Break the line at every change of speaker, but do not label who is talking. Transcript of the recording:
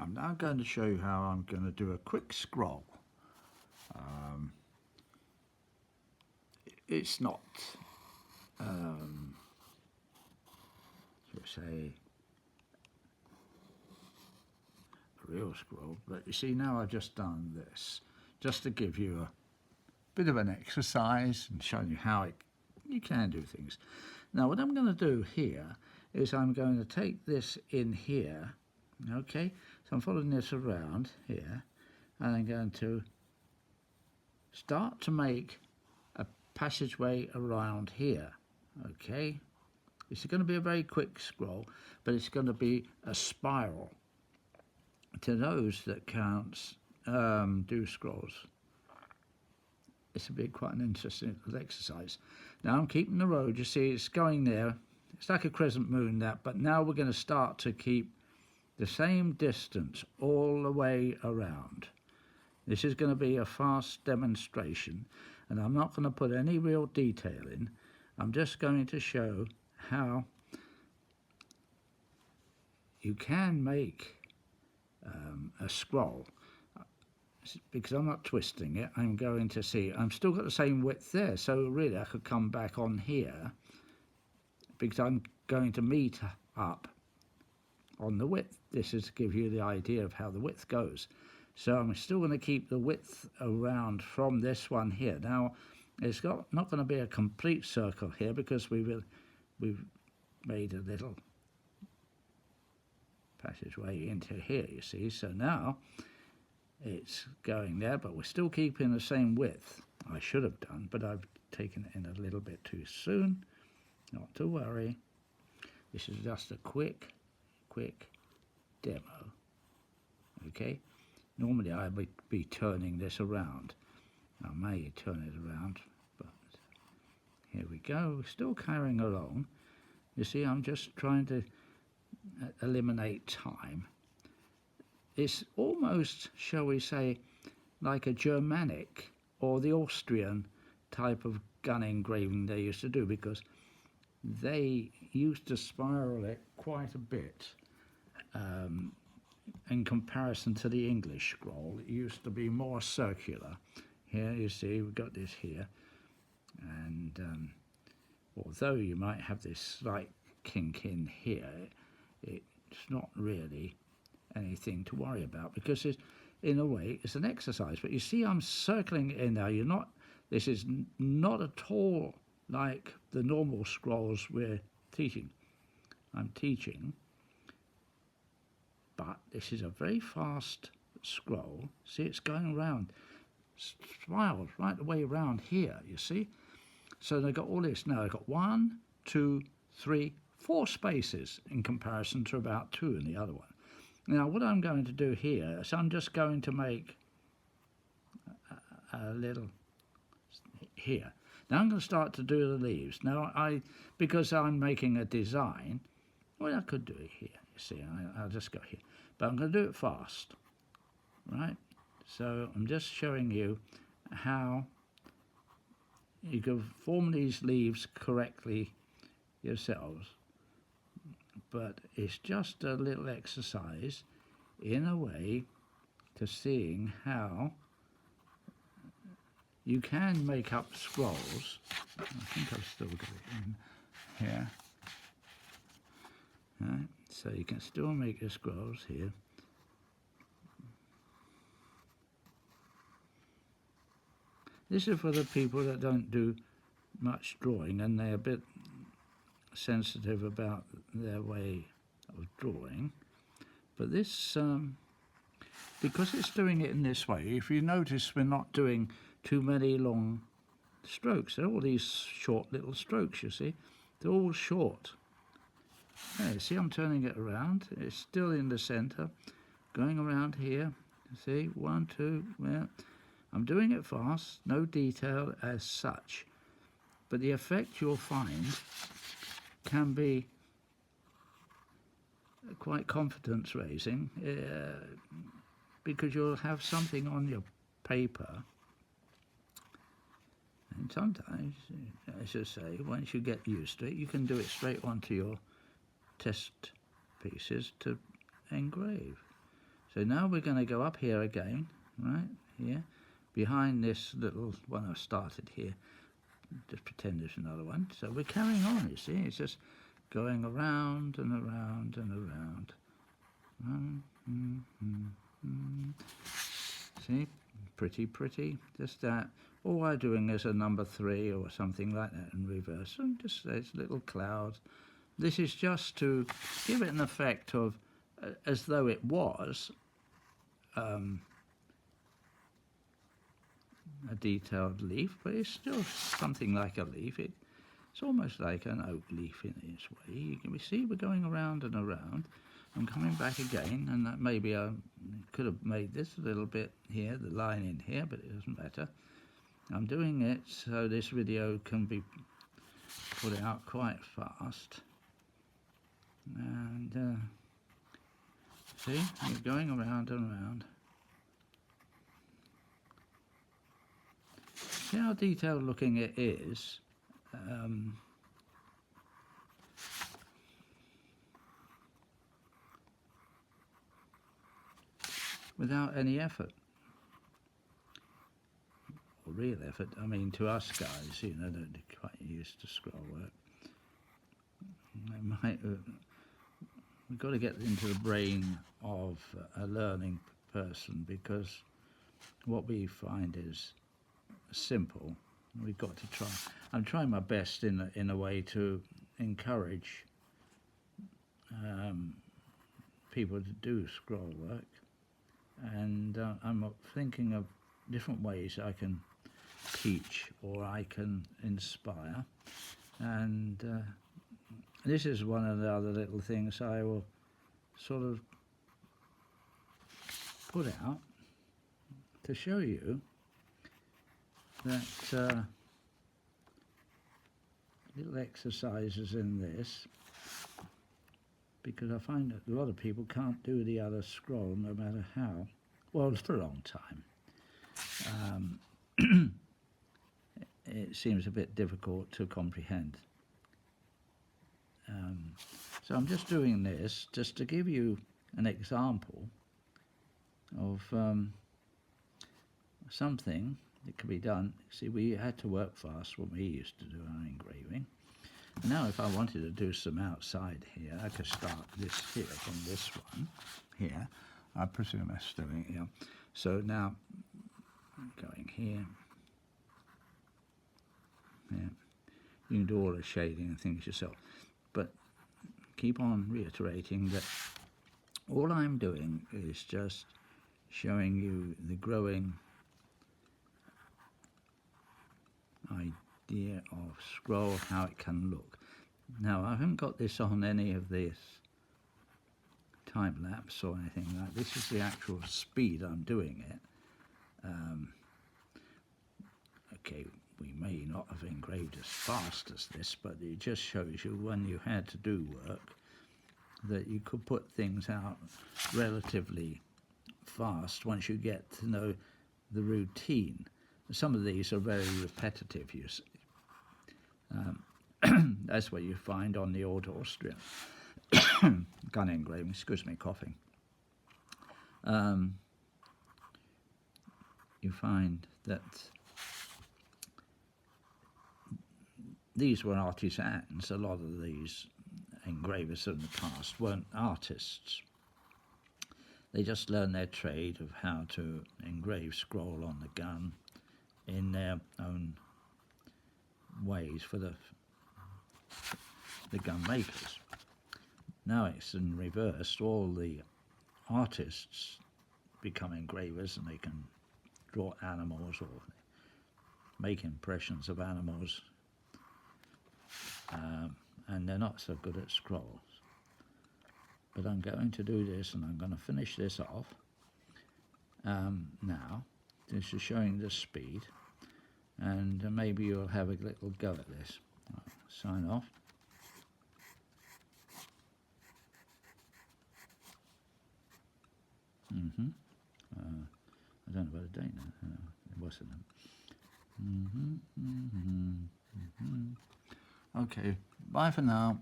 I'm now going to show you how I'm going to do a quick scroll. It's not, shall we say, a real scroll, but you see now I've just done this, just to give you a bit of an exercise and show you how you can do things. Now what I'm going to do here is I'm going to take this in here, okay, so I'm following this around here, and I'm going to start to make a passageway around here, okay. It's going to be a very quick scroll, but it's going to be a spiral. To those that can't do scrolls, it's a quite an interesting exercise. Now I'm keeping the road, you see it's going there, it's like a crescent moon that, but now we're going to start to keep the same distance all the way around. This is going to be a fast demonstration, and I'm not going to put any real detail in. I'm just going to show how you can make a scroll. Because I'm not twisting it, I'm going to see, I'm still got the same width there, so really I could come back on here, because I'm going to meet up on the width. This is to give you the idea of how the width goes. So I'm still going to keep the width around from this one here. Now it's not going to be a complete circle here, because we've made a little passageway into here, you see. So now it's going there, but we're still keeping the same width. I should have done, but I've taken it in a little bit too soon. Not to worry. This is just a quick demo. Okay? Normally I would be turning this around. I may turn it around, but here we go. We're still carrying along. You see, I'm just trying to eliminate time. It's almost, shall we say, like a Germanic or the Austrian type of gun engraving they used to do, because they used to spiral it quite a bit in comparison to the English scroll. It used to be more circular. Here you see we've got this here, and although you might have this slight kink in here, it's not really anything to worry about, because it's, in a way, it's an exercise. But you see I'm circling it in now. This is not at all like the normal scrolls we're teaching. I'm teaching, but this is a very fast scroll. See, it's going around, spirals right the way around here, you see. So they've got all this now. They've got 1, 2, 3, 4 spaces in comparison to about 2 in the other one. Now what I'm going to do here is I'm just going to make a little here. Now I'm going to start to do the leaves. Now because I'm making a design, well, I could do it here, you see. I'll just go here, but I'm going to do it fast, right? So I'm just showing you how you can form these leaves correctly yourselves. But it's just a little exercise in a way to seeing how you can make up scrolls. I think I've still got it in here. Right, so you can still make your scrolls here. This is for the people that don't do much drawing and they're a bit sensitive about their way of drawing. But this, because it's doing it in this way, if you notice we're not doing too many long strokes. They're all these short little strokes, you see. They're all short. Yeah, see, I'm turning it around. It's still in the centre, going around here. You see, 1, 2, yeah. I'm doing it fast, no detail as such. But the effect you'll find can be quite confidence raising, because you'll have something on your paper, and sometimes, as I say, once you get used to it, you can do it straight onto your test pieces to engrave. So now we're going to go up here again, right here, behind this little one I started here. Just pretend there's another one. So we're carrying on, you see. It's just going around and around and around. See, pretty, just that. All we're doing is a number 3 or something like that in reverse, and just there's little clouds. This is just to give it an effect of as though it was a detailed leaf, but it's still something like a leaf. It's almost like an oak leaf in its way. You can see we're going around and around. I'm coming back again, and that maybe I could have made this a little bit here, the line in here, but it doesn't matter. I'm doing it so this video can be put out quite fast. And see, you're going around and around. See how detailed looking it is. Without any effort, or real effort. I mean, to us guys, you know, that are quite used to scroll work, we've got to get into the brain of a learning person, because what we find is simple. We've got to try. I'm trying my best in a way to encourage people to do scroll work, and I'm thinking of different ways I can teach or I can inspire, and this is one of the other little things I will sort of put out to show you that little exercises in this, because I find that a lot of people can't do the other scroll no matter how, well, for a long time. It seems a bit difficult to comprehend. So I'm just doing this just to give you an example of something that can be done. See, we had to work fast when we used to do our engraving. And now if I wanted to do some outside here, I could start this here from this one here. I presume I'm still in here. So now I'm going here. Yeah. You can do all the shading and things yourself, but keep on reiterating that all I'm doing is just showing you the growing idea of scroll, how it can look. Now I haven't got this on any of this time lapse or anything like this. Is the actual speed I'm doing it. Okay, we may not have engraved as fast as this, but it just shows you when you had to do work that you could put things out relatively fast once you get to know the routine. Some of these are very repetitive, you see. That's what you find on the old Austrian gun engraving. Excuse me, coughing. You find that these were artisans. A lot of these engravers in the past weren't artists. They just learned their trade of how to engrave scroll on the gun in their own ways for the gun makers. Now it's in reverse. All the artists become engravers, and they can draw animals or make impressions of animals, and they're not so good at scrolls. But I'm going to do this, and I'm going to finish this off now. This is showing the speed, and maybe you'll have a little go at this. I'll sign off. I don't know about a date now. It wasn't. Okay, bye for now.